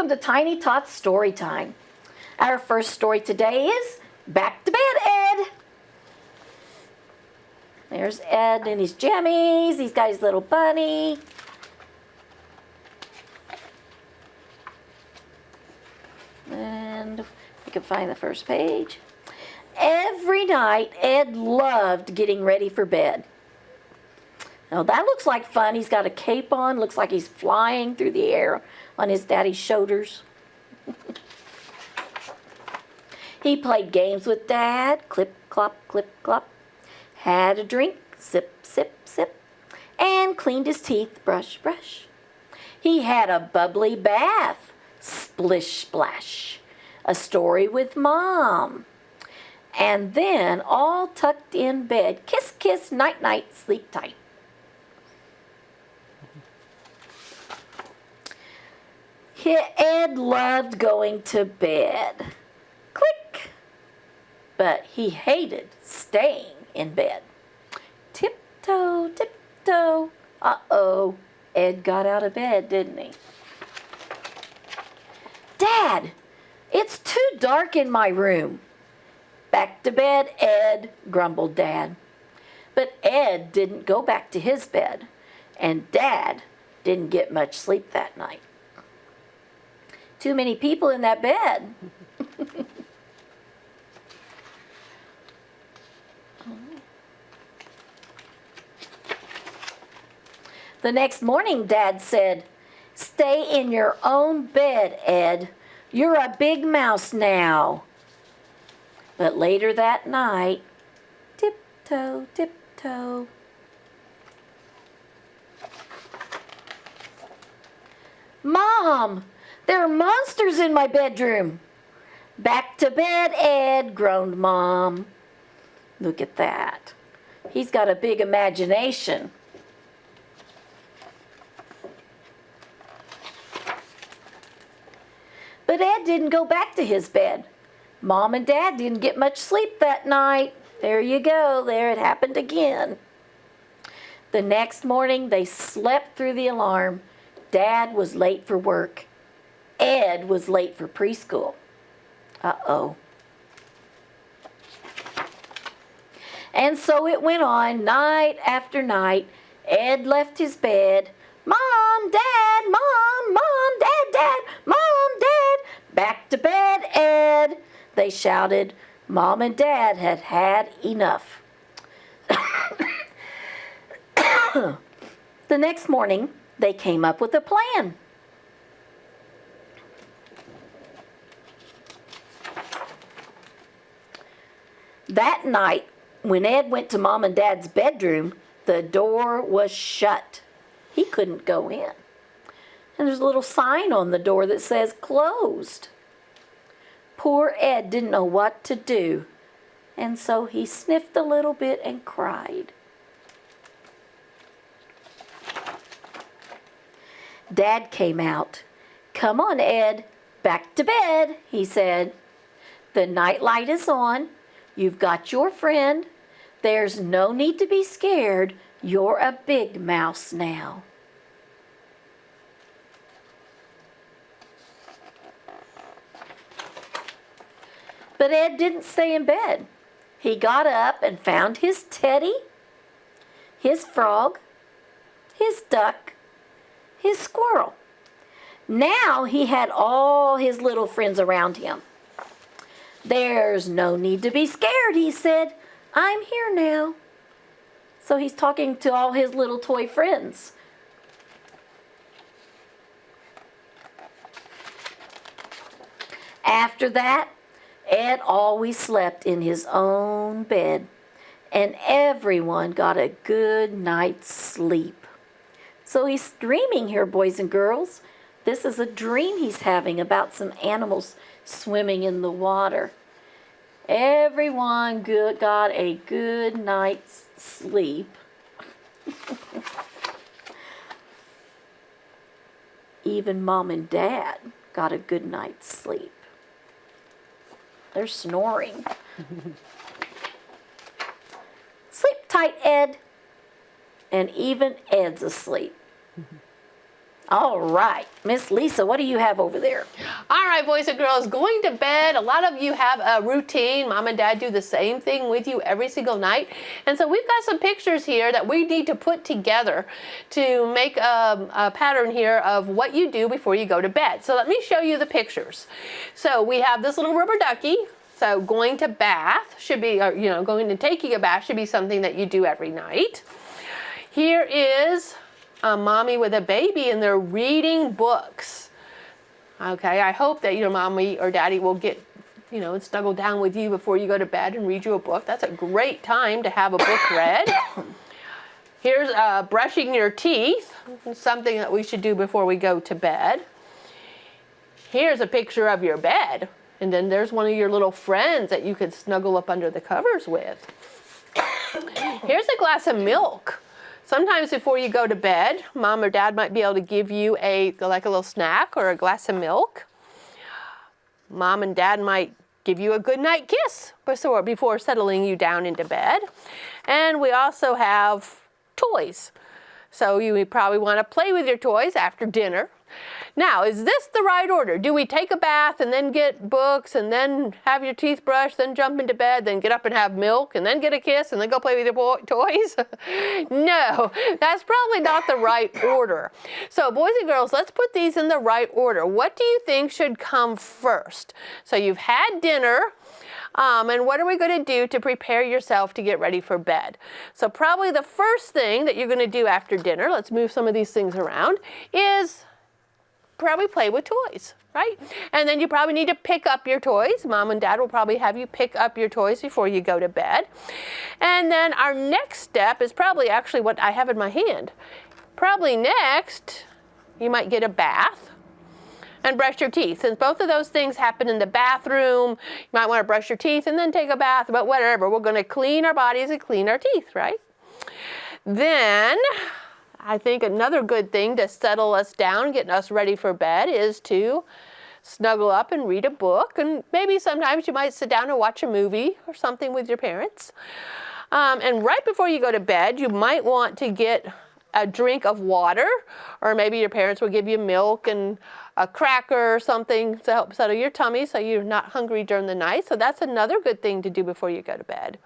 Welcome to Tiny Tots Storytime. Our first story today is Back to Bed, Ed. There's Ed and his jammies. He's got his little bunny. And we can find the first page. Every night, Ed loved getting ready for bed. Now that looks like fun. He's got a cape on. Looks like he's flying through the air on his daddy's shoulders. He played games with Dad. Clip, clop, clip, clop. Had a drink. Sip, sip, sip. And cleaned his teeth. Brush, brush. He had a bubbly bath. Splish, splash. A story with Mom. And then all tucked in bed. Kiss, kiss, night, night, sleep tight. Ed loved going to bed. Click. But he hated staying in bed. Tiptoe, tiptoe. Uh-oh. Ed got out of bed, didn't he? Dad, it's too dark in my room. Back to bed, Ed, grumbled Dad. But Ed didn't go back to his bed, and Dad didn't get much sleep that night. Too many people in that bed. The next morning, Dad said, "Stay in your own bed, Ed. You're a big mouse now." But later that night, tiptoe, tiptoe. "Mom, there are monsters in my bedroom." "Back to bed, Ed," groaned Mom. Look at that. He's got a big imagination. But Ed didn't go back to his bed. Mom and Dad didn't get much sleep that night. There you go. There it happened again. The next morning, they slept through the alarm. Dad was late for work. Ed was late for preschool. Uh-oh. And so it went on night after night. Ed left his bed. "Mom, Dad, Mom, Mom, Dad, Dad, Mom, Dad. Back to bed, Ed," they shouted. Mom and Dad had had enough. The next morning, they came up with a plan. That night, when Ed went to Mom and Dad's bedroom, the door was shut. He couldn't go in. And there's a little sign on the door that says closed. Poor Ed didn't know what to do, and so he sniffed a little bit and cried. Dad came out. "Come on, Ed, back to bed," he said. "The night light is on. You've got your friend. There's no need to be scared. You're a big mouse now." But Ed didn't stay in bed. He got up and found his teddy, his frog, his duck, his squirrel. Now he had all his little friends around him. "There's no need to be scared," he said. "I'm here now." So he's talking to all his little toy friends. After that, Ed always slept in his own bed, and everyone got a good night's sleep. So he's dreaming here, boys and girls. This is a dream he's having about some animals swimming in the water. Everyone got a good night's sleep. Even Mom and Dad got a good night's sleep. They're snoring. "Sleep tight, Ed." And even Ed's asleep. All right. Miss Lisa, what do you have over there? All right, boys and girls, going to bed. A lot of you have a routine. Mom and Dad do the same thing with you every single night. And so we've got some pictures here that we need to put together to make a pattern here of what you do before you go to bed. So let me show you the pictures. So we have this little rubber ducky. So going to bath should be, or, going to taking a bath should be something that you do every night. Here is a mommy with a baby, and they're reading books. Okay, I hope that your mommy or daddy will get, and snuggle down with you before you go to bed and read you a book. That's a great time to have a book read. Here's brushing your teeth, something that we should do before we go to bed. Here's a picture of your bed, and then there's one of your little friends that you could snuggle up under the covers with. Here's a glass of milk. Sometimes before you go to bed, Mom or Dad might be able to give you a little snack or a glass of milk. Mom and Dad might give you a good night kiss before settling you down into bed. And we also have toys. So you probably want to play with your toys after dinner. Now, is this the right order? Do we take a bath and then get books and then have your teeth brushed, then jump into bed, then get up and have milk and then get a kiss and then go play with your toys? No, that's probably not the right order. So boys and girls, let's put these in the right order. What do you think should come first? So you've had dinner. And what are we going to do to prepare yourself to get ready for bed? So probably the first thing that you're going to do after dinner, let's move some of these things around, is probably play with toys, right? And then you probably need to pick up your toys. Mom and Dad will probably have you pick up your toys before you go to bed. And then our next step is probably actually what I have in my hand. Probably next, you might get a bath and brush your teeth. Since both of those things happen in the bathroom, you might want to brush your teeth and then take a bath, but whatever. We're going to clean our bodies and clean our teeth, right? Then I think another good thing to settle us down, getting us ready for bed, is to snuggle up and read a book. And maybe sometimes you might sit down and watch a movie or something with your parents. And right before you go to bed, you might want to get a drink of water, or maybe your parents will give you milk and a cracker or something to help settle your tummy so you're not hungry during the night. So that's another good thing to do before you go to bed.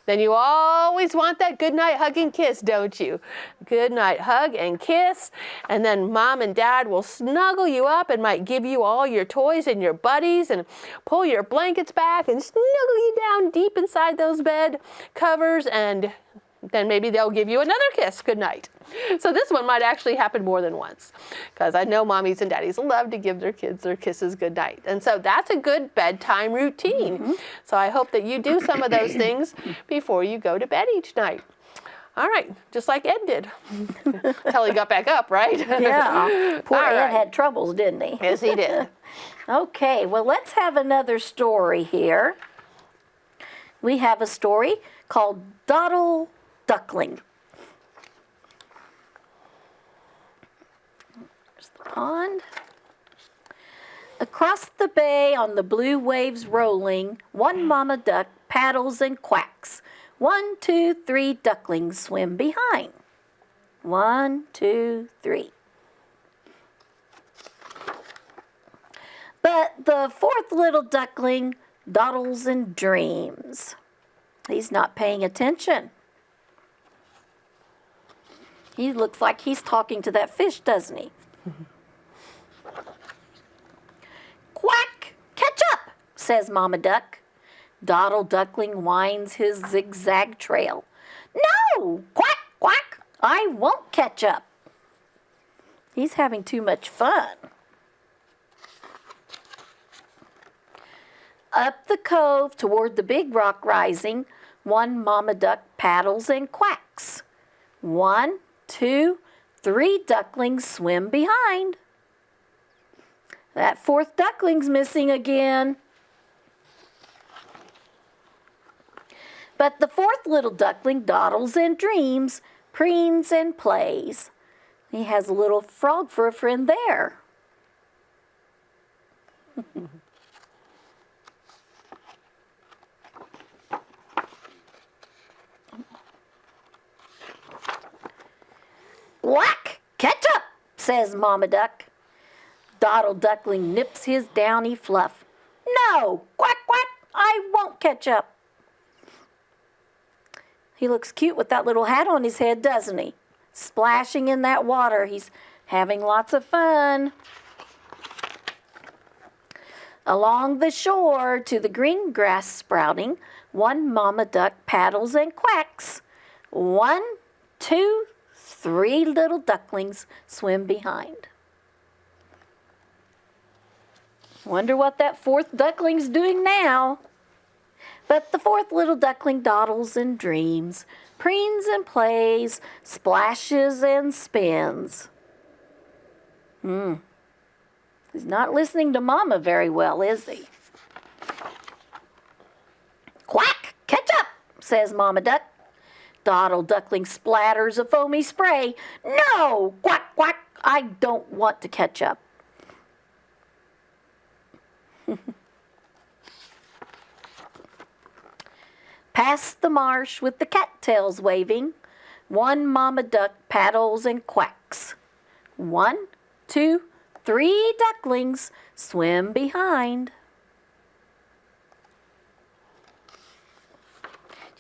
Then you always want that good night hug and kiss, don't you? Good night hug and kiss. And then Mom and Dad will snuggle you up and might give you all your toys and your buddies and pull your blankets back and snuggle you down deep inside those bed covers, and then maybe they'll give you another kiss good night. So this one might actually happen more than once, because I know mommies and daddies love to give their kids their kisses good night. And so that's a good bedtime routine. Mm-hmm. So I hope that you do some of those things before you go to bed each night. All right, just like Ed did. Until he got back up, right? Yeah. Poor Ed had troubles, didn't he? Yes, he did. Okay, well, let's have another story here. We have a story called Dottle Duckling. There's the pond. Across the bay on the blue waves rolling, one mama duck paddles and quacks. 1, 2, 3 ducklings swim behind. 1, 2, 3. But the fourth little duckling dawdles and dreams. He's not paying attention. He looks like he's talking to that fish, doesn't he? Quack! Catch up, says Mama Duck. Dottle Duckling winds his zigzag trail. No! Quack, quack! I won't catch up. He's having too much fun. Up the cove toward the big rock rising, one mama duck paddles and quacks. 1, 2, 3 ducklings swim behind. That fourth duckling's missing again. But the fourth little duckling dawdles and dreams, preens and plays. He has a little frog for a friend there. Quack! Catch up, says Mama Duck. Dottle Duckling nips his downy fluff. No, quack, quack, I won't catch up. He looks cute with that little hat on his head, doesn't he? Splashing in that water. He's having lots of fun. Along the shore to the green grass sprouting, one Mama Duck paddles and quacks. 1, 2, 3 little ducklings swim behind. Wonder what that fourth duckling's doing now. But the fourth little duckling dawdles and dreams, preens and plays, splashes and spins. He's not listening to Mama very well, is he? Quack! Catch up, says Mama Duck. Dottle Duckling splatters a foamy spray. No! Quack, quack! I don't want to catch up. Past the marsh with the cattails waving, one Mama Duck paddles and quacks. 1, 2, 3 ducklings swim behind.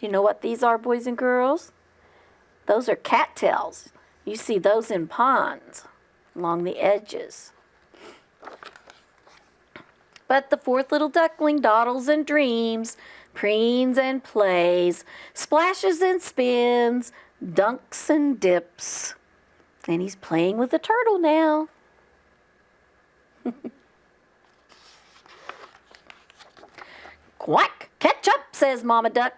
Do you know what these are, boys and girls? Those are cattails. You see those in ponds along the edges. But the fourth little duckling dawdles and dreams, preens and plays, splashes and spins, dunks and dips. And he's playing with the turtle now. Quack! Catch up, says Mama Duck.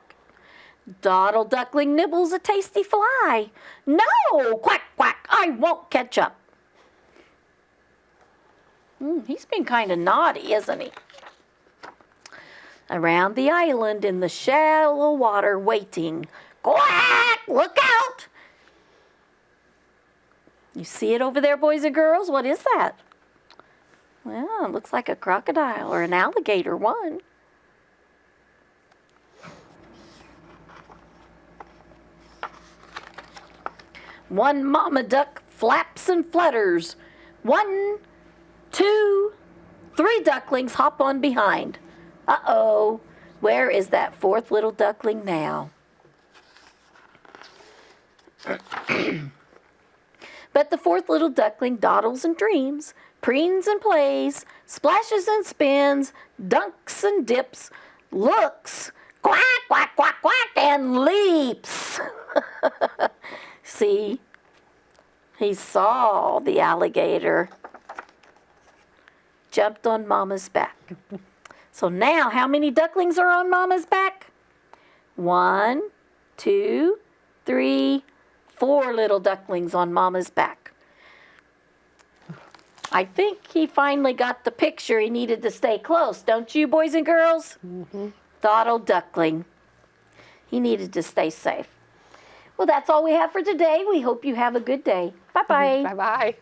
Dottle Duckling nibbles a tasty fly. No! Quack, quack! I won't catch up. He's been kind of naughty, isn't he? Around the island in the shallow water waiting. Quack! Look out! You see it over there, boys and girls? What is that? Well, it looks like a crocodile or an alligator one. One Mama Duck flaps and flutters. 1, 2, 3 ducklings hop on behind. Uh-oh, where is that fourth little duckling now? But the fourth little duckling dawdles and dreams, preens and plays, splashes and spins, dunks and dips, looks, quack, quack, quack, quack, and leaps. See, he saw the alligator, jumped on Mama's back. So now, how many ducklings are on Mama's back? 1, 2, 3, 4 little ducklings on Mama's back. I think he finally got the picture. He needed to stay close, don't you, boys and girls? Dottle Duckling. He needed to stay safe. Well, that's all we have for today. We hope you have a good day. Bye-bye. Bye-bye.